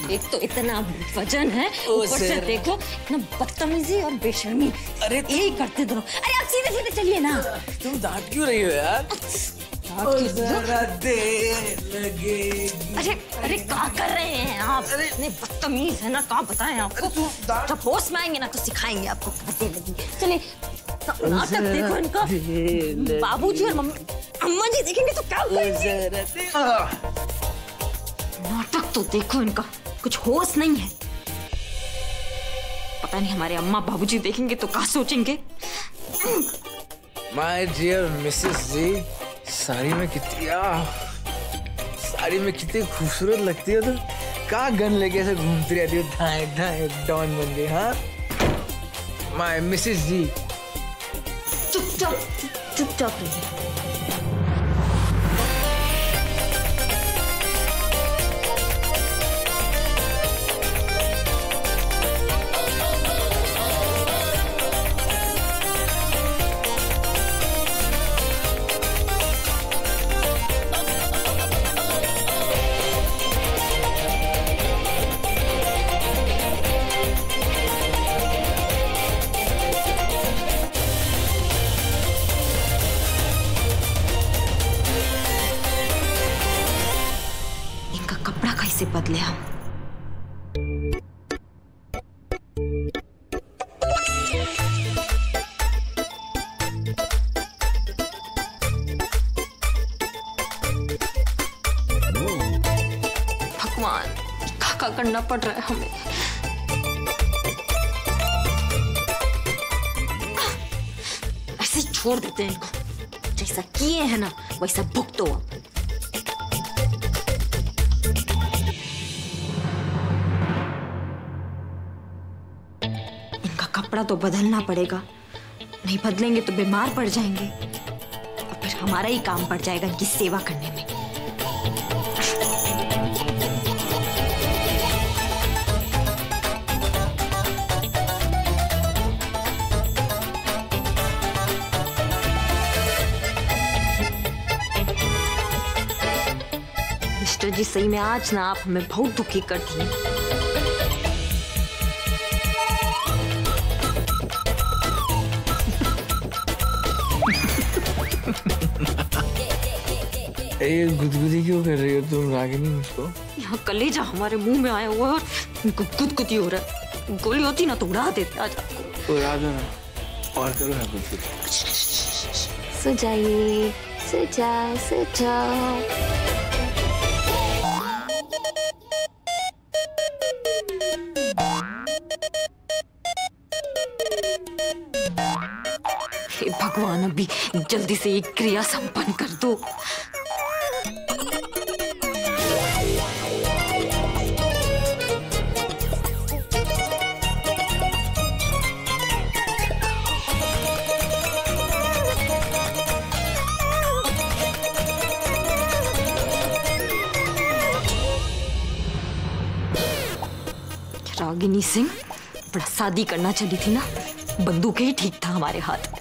एक तो इतना वजन है, ऊपर से देखो इतना बदतमीजी और बेशर्मी। अरे यही करते दोनों। अरे आप सीधे सीधे चलिए ना। तुम डांट क्यों रही हो यार? जरा देर लगेगी। अरे क्या कर रहे हैं आप? इतने बदतमीज है ना, कहाँ बताएं आपको? जब होश में आएंगे ना तो सिखाएंगे आपको कैसे लगी। चलिए नाटक देखो इनका। बाबूजी और अम्मा जी देखेंगे तो क्या करेंगे? नाटक तो देखो इनका, कुछ होश नहीं है। पता नहीं हमारे अम्मा बाबूजी देखेंगे तो क्या सोचेंगे। माय डियर मिसेस जी, साड़ी में कितनी खूबसूरत लगती हो। तो क्या गन लेके ऐसे घूमती रहती हो, धाए धाए डॉन बन गई। हाँ माय मिसेस जी, चुपचाप रहिए। कैसे बदले हम? भगवान, क्या करना पड़ रहा है हमें। ऐसे छोड़ देते हैं इनको, जैसा किए हैं ना वैसा भुगतो अब। कपड़ा तो बदलना पड़ेगा, नहीं बदलेंगे तो बीमार पड़ जाएंगे और फिर हमारा ही काम पड़ जाएगा इनकी सेवा करने में। मिस्टर जी, सही में आज ना आप हमें बहुत दुखी कर दिए। ये गुदगुदी क्यों कर रही हो तुम रागिनी मुझको? यहाँ कलेजा हमारे मुंह में आया हुआ है और गुदगुदी हो रहा है। गोली होती ना तो उड़ा देते आज आपको। उड़ा दो ना, और करो ना गुदगुदी। सो जाइए, सो जाओ, सो जाओ। हे भगवान, अभी जल्दी से एक क्रिया संपन्न कर दो। रागिनी सिंह बड़ा शादी करना चली थी ना, बंदूक ही ठीक था हमारे हाथ में।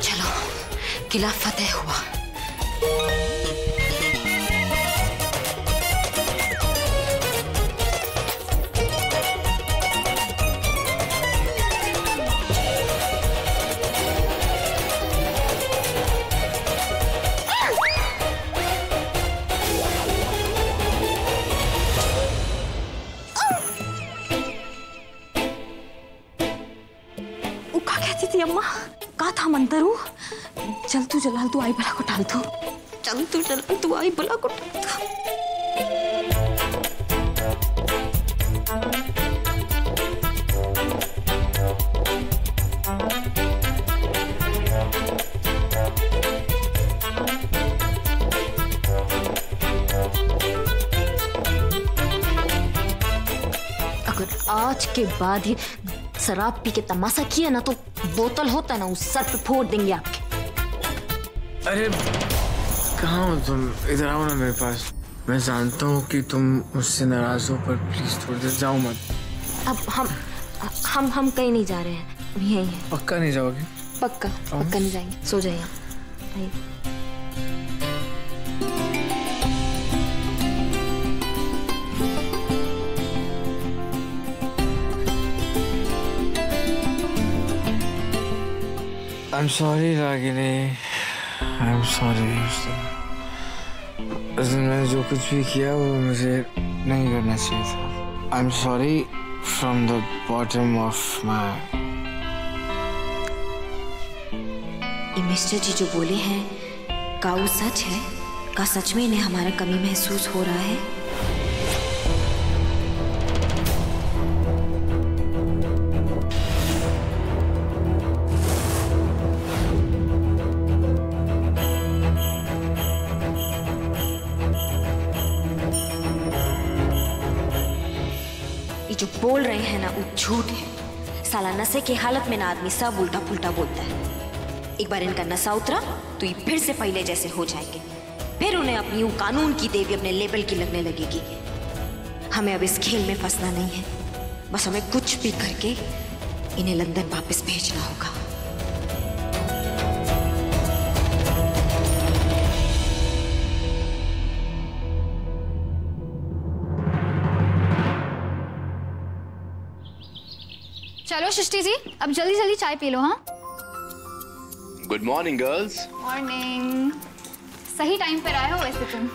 चलो, किला फतेह हुआ। अम्मा का था मंतरू? चल तू जलाल तू आई बला को डाल दो। चल तू जलाल तू आई बला को डाल दो। अगर आज के बाद ही शराब पी के तमाशा किया ना तो बोतल होता ना उस सर पे फोड़ देंगे आपके। अरे कहाँ हो तुम? इधर आओ ना मेरे पास। मैं जानता हूँ कि तुम मुझसे नाराज हो, पर प्लीज थोड़ी देर जाओ मत। अब हम कहीं नहीं जा रहे हैं, हम यहीं हैं। पक्का नहीं जाओगे? पक्का नहीं जाएंगे। सो जाइए। I'm sorry Ragini, I'm sorry। मैंने जो कुछ भी किया वो मुझे नहीं करना चाहिए था। I'm sorry from the bottom of my। ये मिस्टर जी जो बोले हैं का वो सच है? का सच में इन्हें हमारा कमी महसूस हो रहा है? जो बोल रहे हैं ना वो झूठ है। साला नशे की हालत में ना आदमी सब उल्टा पुल्टा बोलता है। एक बार इनका नशा उतरा तो ये फिर से पहले जैसे हो जाएंगे। फिर उन्हें अपनी वो कानून की देवी अपने लेवल की लगने लगेगी। हमें अब इस खेल में फंसना नहीं है, बस हमें कुछ भी करके इन्हें लंदन वापस भेजना होगा। चलो सृष्टि जी, अब जल्दी जल्दी चाय पी लो। हाँ, गुड मॉर्निंग गर्ल्स। मॉर्निंग। सही टाइम पर आए हो वैसे तुम।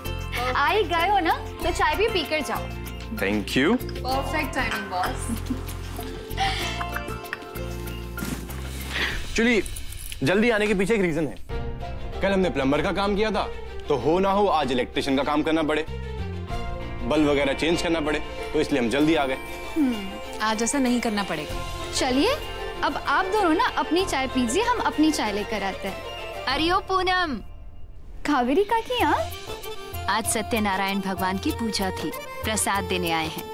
आ ही गए हो ना तो चाय भी पीकर जाओ। Thank you. Perfect timing boss. Actually जल्दी आने के पीछे एक रीजन है। कल हमने प्लम्बर का काम किया था तो हो ना हो आज इलेक्ट्रिशियन का काम करना पड़े, बल्ब वगैरह चेंज करना पड़े, तो इसलिए हम जल्दी आ गए। आज ऐसा नहीं करना पड़ेगा। चलिए अब आप दोनों ना अपनी चाय पीजिए, हम अपनी चाय लेकर आते हैं। अरे ओ पूनम, कावेरी काकी यहाँ? आज सत्यनारायण भगवान की पूजा थी, प्रसाद देने आए हैं।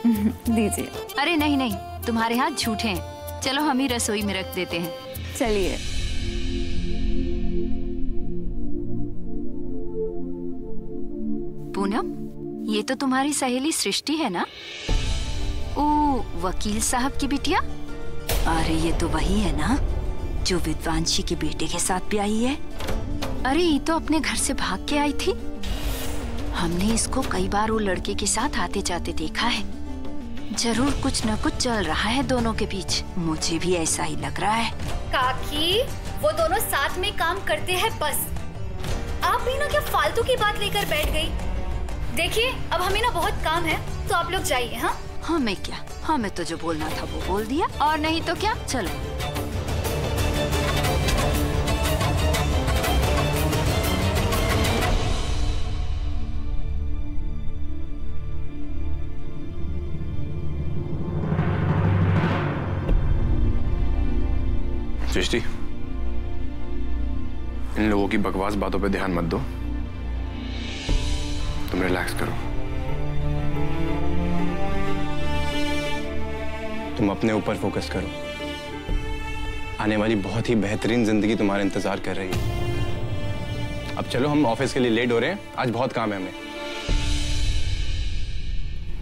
दीजिए। अरे नहीं नहीं, तुम्हारे हाथ झूठे हैं। चलो हम ही रसोई में रख देते हैं। चलिए। पूनम, ये तो तुम्हारी सहेली सृष्टि है ना? ओ वकील साहब की बिटिया? अरे ये तो वही है ना जो विद्वांशी के बेटे के साथ भी आई है। अरे ये तो अपने घर से भाग के आई थी। हमने इसको कई बार वो लड़के के साथ आते जाते देखा है। जरूर कुछ न कुछ चल रहा है दोनों के बीच, मुझे भी ऐसा ही लग रहा है। काकी, वो दोनों साथ में काम करते हैं बस। आप भी ना क्या फालतू की बात लेकर बैठ गई। देखिए अब हमें ना बहुत काम है तो आप लोग जाइए। हाँ, हमें क्या, हमें तो जो बोलना था वो बोल दिया, और नहीं तो क्या। चलो। सृष्टि, इन लोगों की बकवास बातों पे ध्यान मत दो, तुम रिलैक्स करो। तुम अपने ऊपर फोकस करो। आने वाली बहुत ही बेहतरीन जिंदगी तुम्हारा इंतजार कर रही है। अब चलो, हम ऑफिस के लिए लेट हो रहे हैं, आज बहुत काम है हमें।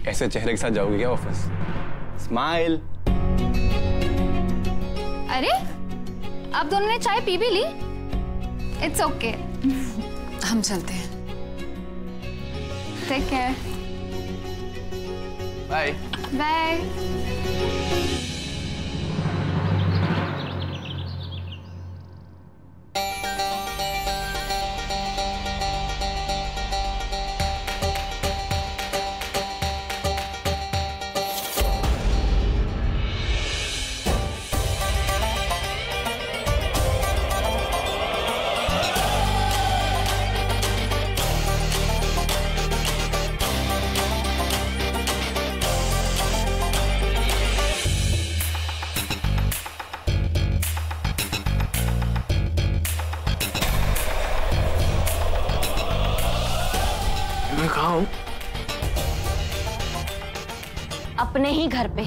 ऐसे चेहरे के साथ जाओगे क्या ऑफिस? स्माइल। अरे आप दोनों ने चाय पी भी ली? It's okay. हम चलते हैं। Take care. Bye bye. मैं कहाँ हूँ? अपने ही घर पे।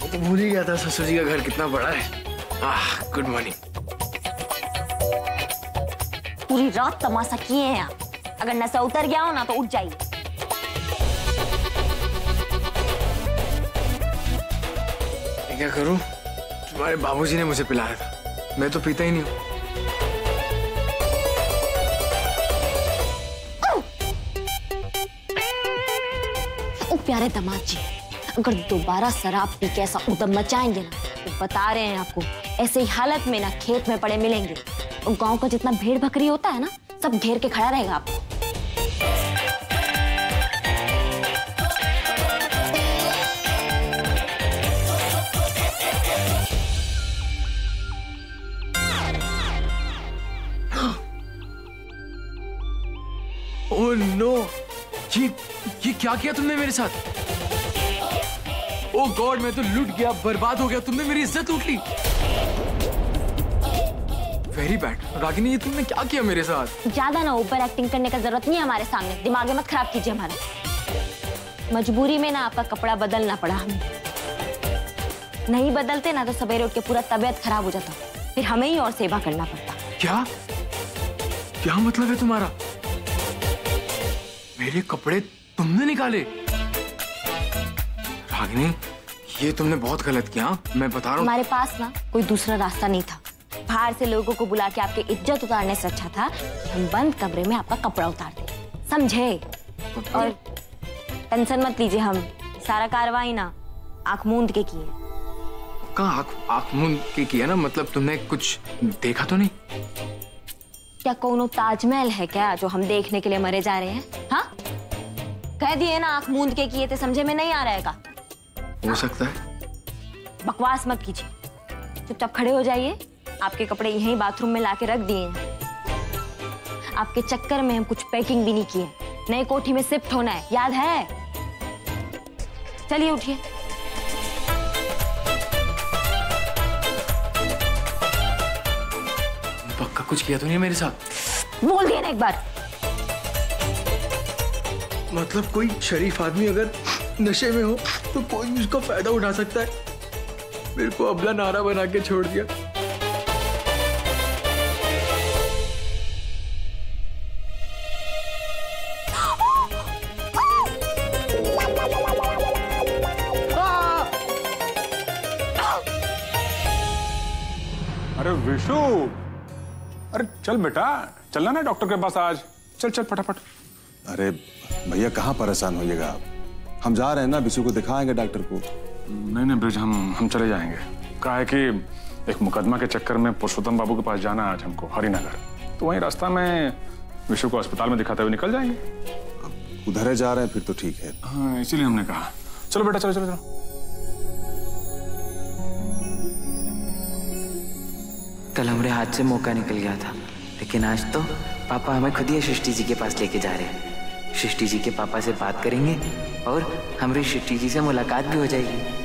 तो भूल ही गया था ससुर जी का घर कितना बड़ा है। Good morning. पूरी रात तमाशा किए हैं आप। अगर नशा उतर गया हो ना तो उठ जाइए। क्या करूं? तुम्हारे बाबूजी ने मुझे पिलाया था, मैं तो पीता ही नहीं हूं। ओ प्यारे दामाद जी, अगर दोबारा शराब पी के ऐसा उदम मचाएंगे ना तो बता रहे हैं आपको, ऐसे ही हालत में ना खेत में पड़े मिलेंगे। और गांव का जितना भेड़ बकरी होता है ना, सब घेर के खड़ा रहेगा आपको। ओह नो, ये क्या किया तुमने मेरे साथ? ओह गॉड, मैं तो लूट गया, बर्बाद हो गया, तुमने मेरी इज्जत लूट ली। Very bad. रागिनी, ये तुमने क्या किया मेरे साथ? ज्यादा ना ओवर एक्टिंग करने का जरूरत नहीं है हमारे सामने, दिमाग मत खराब कीजिए हमारा। मजबूरी में ना आपका कपड़ा बदलना पड़ा हमें, नहीं बदलते ना तो सवेरे उठ के पूरा तबीयत खराब हो जाता, फिर हमें ही और सेवा करना पड़ता। क्या मतलब है तुम्हारा? मेरे कपड़े तुमने निकाले? रागिनी, ये तुमने बहुत गलत किया, मैं बता रहा हूँ। हमारे पास ना कोई दूसरा रास्ता नहीं था। बाहर से लोगों को बुला के आपकी इज्जत उतारने से अच्छा था कि हम बंद कमरे में आपका कपड़ा उतार दें, समझे? और टेंशन मत लीजिए, हम सारा कार्रवाई ना आंख मूंद के किए। कहाँ आंख मूंद के किया ना? मतलब तुमने कुछ देखा तो नहीं? क्या कोनो ताजमहल है क्या जो हम देखने के लिए मरे जा रहे हैं? हाँ, कह दिए ना आंख मूंद के किए थे, समझे में नहीं आ रहेगा? हो सकता है। बकवास मत कीजिए, चुपचाप खड़े हो जाइए। आपके कपड़े यहीं बाथरूम में लाके रख दिए हैं। आपके चक्कर में हम कुछ पैकिंग भी नहीं किए, नई कोठी में शिफ्ट होना है, याद है? चलिए उठिए। पक्का कुछ किया तो नहीं मेरे साथ? बोल दिया ना एक बार। मतलब कोई शरीफ आदमी अगर नशे में हो तो कोई भी उसका फायदा उठा सकता है। मेरे को अबला नारा बना के छोड़ दिया। अरे विशु, अरे चल बेटा, चलना ना डॉक्टर के पास आज। चल चल फटाफट। अरे भैया कहाँ परेशान होइएगा आप, हम जा रहे हैं ना, विशु को दिखाएंगे डॉक्टर को। नहीं ब्रिज, हम चले जाएंगे। कहा है कि एक मुकदमा के चक्कर में पुरुषोत्तम बाबू के पास जाना आज हमको, हरिनगर। तो वहीं रास्ता में विशु को अस्पताल में दिखाते हुए निकल जाएंगे। उधर जा रहे हैं फिर तो ठीक है। हाँ, इसीलिए हमने कहा चलो बेटा, चलो चलो चलो। कल हमारे हाथ से मौका निकल गया था, लेकिन आज तो पापा हमें खुद ही सृष्टि जी के पास लेके जा रहे हैं। सृष्टि जी के पापा से बात करेंगे और हमारी सृष्टि जी से मुलाकात भी हो जाएगी।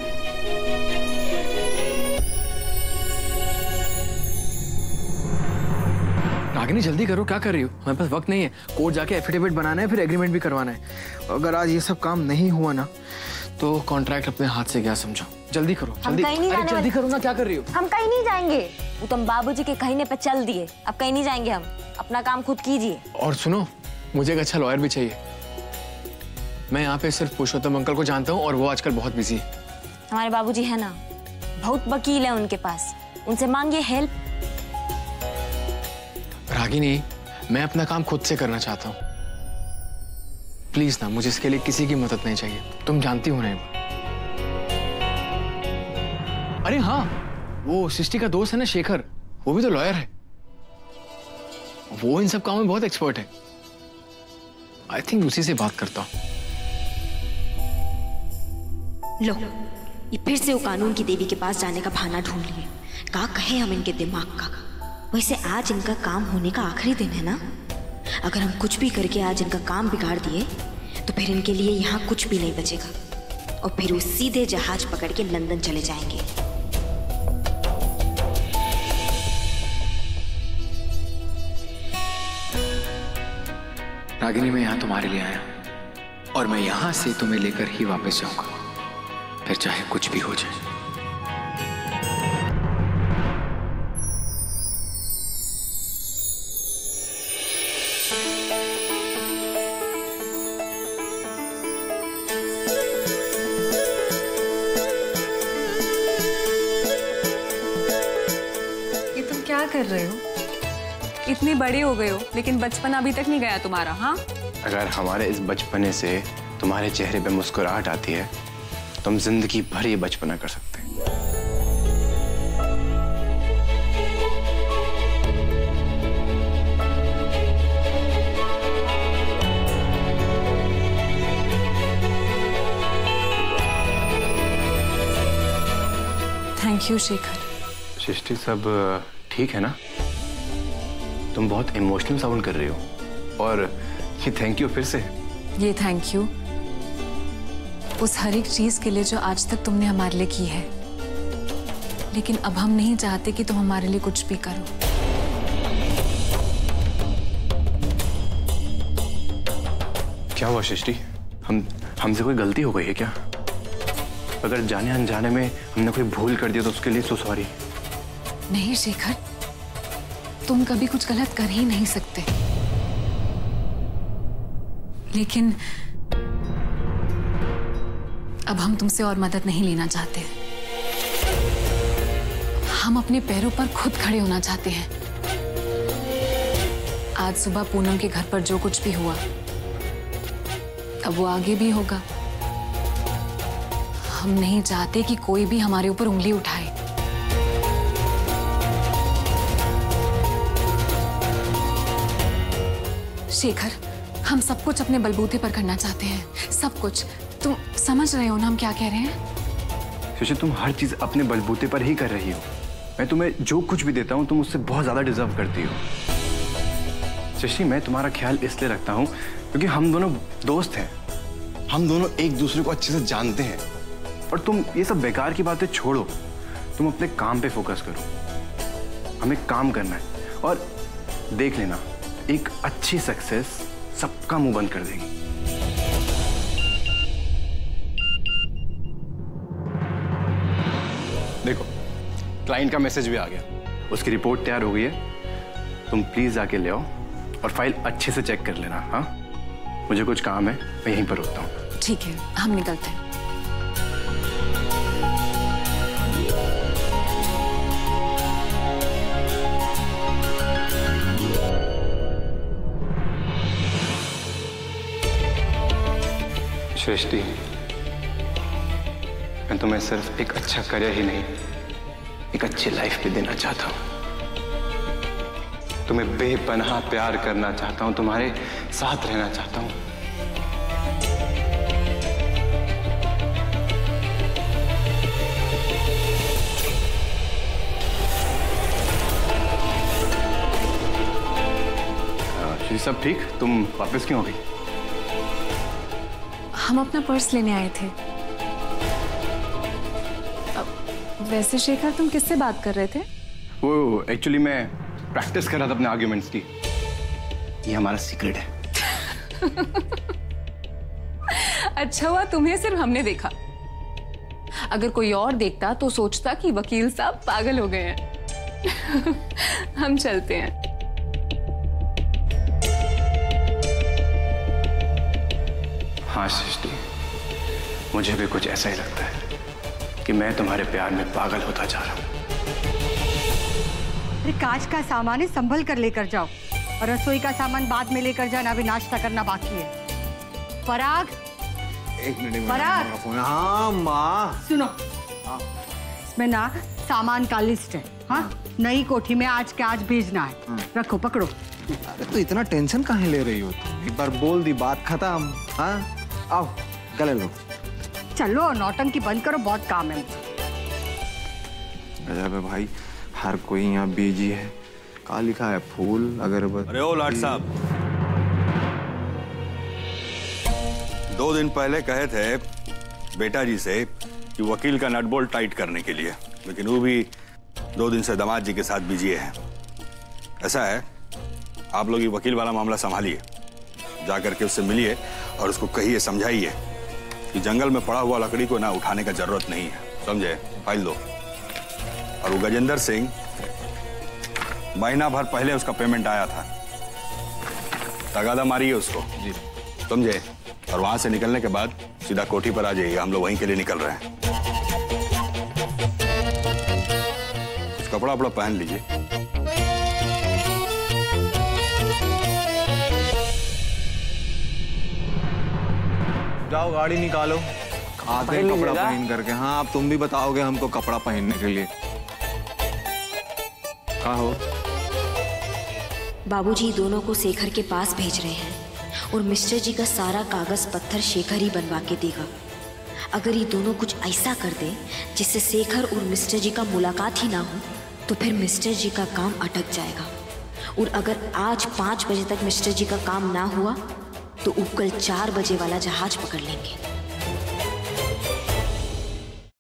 रागिनी जल्दी करो, क्या कर रही हो? हमारे पास वक्त नहीं है, कोर्ट जाके एफिडेविट बनाना है, फिर एग्रीमेंट भी करवाना है। अगर आज ये सब काम नहीं हुआ ना तो कॉन्ट्रैक्ट अपने हाथ से गया समझो। जल्दी करो, जल्दी। अरे जल्दी करो ना, क्या कर रही हो? हम कहीं नहीं जाएंगे, वो तुम बाबूजी के कहने पे चल दिए, अब कहीं नहीं जाएंगे हम। अपना काम खुद कीजिए। और सुनो, मुझे एक अच्छा लॉयर भी चाहिए। मैं यहाँ पे सिर्फ पुरुषोत्तम अंकल को जानता हूँ और वो आजकल बहुत बिजी है। हमारे बाबूजी है ना, बहुत वकील है उनके पास, उनसे मांगिए हेल्प। रागिनी, मैं अपना काम खुद से करना चाहता हूँ, प्लीज ना, मुझे इसके लिए किसी की मदद नहीं चाहिए। तुम जानती हो ना। अरे हाँ, वो सृष्टि का दोस्त है ना शेखर, वो भी तो लॉयर है, वो इन सब कामों में बहुत एक्सपर्ट है। आई थिंक उसी से बात करता हूँ। लो, ये फिर से वो कानून की देवी के पास जाने का बहाना ढूंढ लिए। क्या कहे हम इनके दिमाग का। वैसे आज इनका काम होने का आखिरी दिन है ना, अगर हम कुछ भी करके आज इनका काम बिगाड़ दिए तो फिर इनके लिए यहाँ कुछ भी नहीं बचेगा और फिर वो सीधे जहाज पकड़ के लंदन चले जाएंगे। रागिनी, मैं यहाँ तुम्हारे लिए आया और मैं यहाँ से तुम्हें लेकर ही वापस जाऊंगा, फिर चाहे कुछ भी हो जाए। कर रहे हो? इतने बड़े हो गए हो लेकिन बचपन अभी तक नहीं गया तुम्हारा। हाँ, अगर हमारे इस बचपने से तुम्हारे चेहरे पे मुस्कुराहट आती है तो हम जिंदगी भर ये बचपना कर सकते हैं। Thank you Shekhar. सृष्टि, सब ठीक है ना? तुम बहुत इमोशनल साउंड कर रही हो। और ये थैंक यू फिर से? ये थैंक यू उस हर एक चीज के लिए जो आज तक तुमने हमारे लिए की है, लेकिन अब हम नहीं चाहते कि तुम हमारे लिए कुछ भी करो। क्या हुआ सृष्टि? हमसे कोई गलती हो गई है क्या? अगर जाने अनजाने में हमने कोई भूल कर दिया तो उसके लिए सो सॉरी। नहीं शेखर, तुम कभी कुछ गलत कर ही नहीं सकते, लेकिन अब हम तुमसे और मदद नहीं लेना चाहते। हम अपने पैरों पर खुद खड़े होना चाहते हैं। आज सुबह पूनम के घर पर जो कुछ भी हुआ, अब वो आगे भी होगा। हम नहीं चाहते कि कोई भी हमारे ऊपर उंगली उठाए। शेखर, हम सब कुछ अपने बलबूते पर करना चाहते हैं, सब कुछ। तुम समझ रहे हो ना हम क्या कह रहे हैं? शशि, तुम हर चीज अपने बलबूते पर ही कर रही हो। मैं तुम्हें जो कुछ भी देता हूँ तुम उससे बहुत ज्यादा डिजर्व करती हो। शशि, मैं तुम्हारा ख्याल इसलिए रखता हूँ क्योंकि हम दोनों दोस्त हैं, हम दोनों एक दूसरे को अच्छे से जानते हैं। और तुम ये सब बेकार की बातें छोड़ो, तुम अपने काम पे फोकस करो। हमें काम करना है और देख लेना, एक अच्छी सक्सेस सबका मुंह बंद कर देगी। देखो, क्लाइंट का मैसेज भी आ गया, उसकी रिपोर्ट तैयार हो गई है। तुम प्लीज आके ले आओ और फाइल अच्छे से चेक कर लेना। हाँ, मुझे कुछ काम है, मैं यहीं पर रुकता हूँ। ठीक है, हम निकलते हैं। सृष्टि, मैं तुम्हें सिर्फ एक अच्छा करियर ही नहीं, एक अच्छी लाइफ भी देना चाहता हूं। तुम्हें बेपनाह प्यार करना चाहता हूं, तुम्हारे साथ रहना चाहता हूं। सब ठीक? तुम वापस क्यों हो गई? हम अपना पर्स लेने आए थे। वैसे शेखर, तुम किससे बात कर रहे थे? वो एक्चुअली मैं प्रैक्टिस कर रहा था अपने आर्ग्यूमेंट्स की। ये हमारा सीक्रेट है। अच्छा हुआ तुम्हें सिर्फ हमने देखा। अगर कोई और देखता तो सोचता कि वकील साहब पागल हो गए हैं। हम चलते हैं। हाँ सृष्टि, मुझे भी कुछ ऐसा ही लगता है कि मैं तुम्हारे प्यार में पागल होता जा रहा हूँ। अरे कांच का सामान है, संभल कर लेकर जाओ, और रसोई का सामान बाद में लेकर जाना, अभी नाश्ता करना बाकी है। पराग, एक मिनट। पराग, हाँ माँ। सुनो, इसमें ना सामान का लिस्ट है। हाँ, नई कोठी में आज के आज भेजना है। रखो, पकड़ो। अरे तो इतना टेंशन काहे ले रही हो? एक बार बोल दी, बात खत्म। हाँ, आओ गले लो। चलो, नौटंकी बंद करो, बहुत काम है मुझे। गजब है भाई, हर कोई यहाँ बिजी है। कहाँ लिखा है? फूल, अगरबत्ती। अरे ओ लाट साहब, 2 दिन पहले कहे थे बेटा जी से कि वकील का नट बोल्ट टाइट करने के लिए, लेकिन वो भी 2 दिन से दामाद जी के साथ बिजी है। ऐसा है, आप लोग ये वकील वाला मामला संभालिए, जाकर के उससे मिलिए और उसको कहिए, समझाइए कि जंगल में पड़ा हुआ लकड़ी को ना उठाने का जरूरत नहीं है, समझे? फाइल दो। और वो गजेंद्र सिंह, महीना भर पहले उसका पेमेंट आया था, तगादा मारिए उसको, समझे? और वहां से निकलने के बाद सीधा कोठी पर आ जाइए, हम लोग वहीं के लिए निकल रहे हैं। कुछ कपड़ा वपड़ा पहन लीजिए। जाओ गाड़ी निकालो, आते हैं कपड़ा पहन करके। हाँ अब तुम भी बताओगे हमको कपड़ा पहनने के लिए। क्या हो? बाबूजी दोनों को शेखर के पास भेज रहे हैं और मिस्टर जी का सारा कागज पत्थर शेखर ही बनवा के देगा। अगर ये दोनों कुछ ऐसा कर दे जिससे शेखर और मिस्टर जी का मुलाकात ही ना हो तो फिर मिस्टर जी का काम अटक जाएगा। और अगर आज 5 बजे तक मिस्टर जी का काम ना हुआ तो वो कल 4 बजे वाला जहाज पकड़ लेंगे।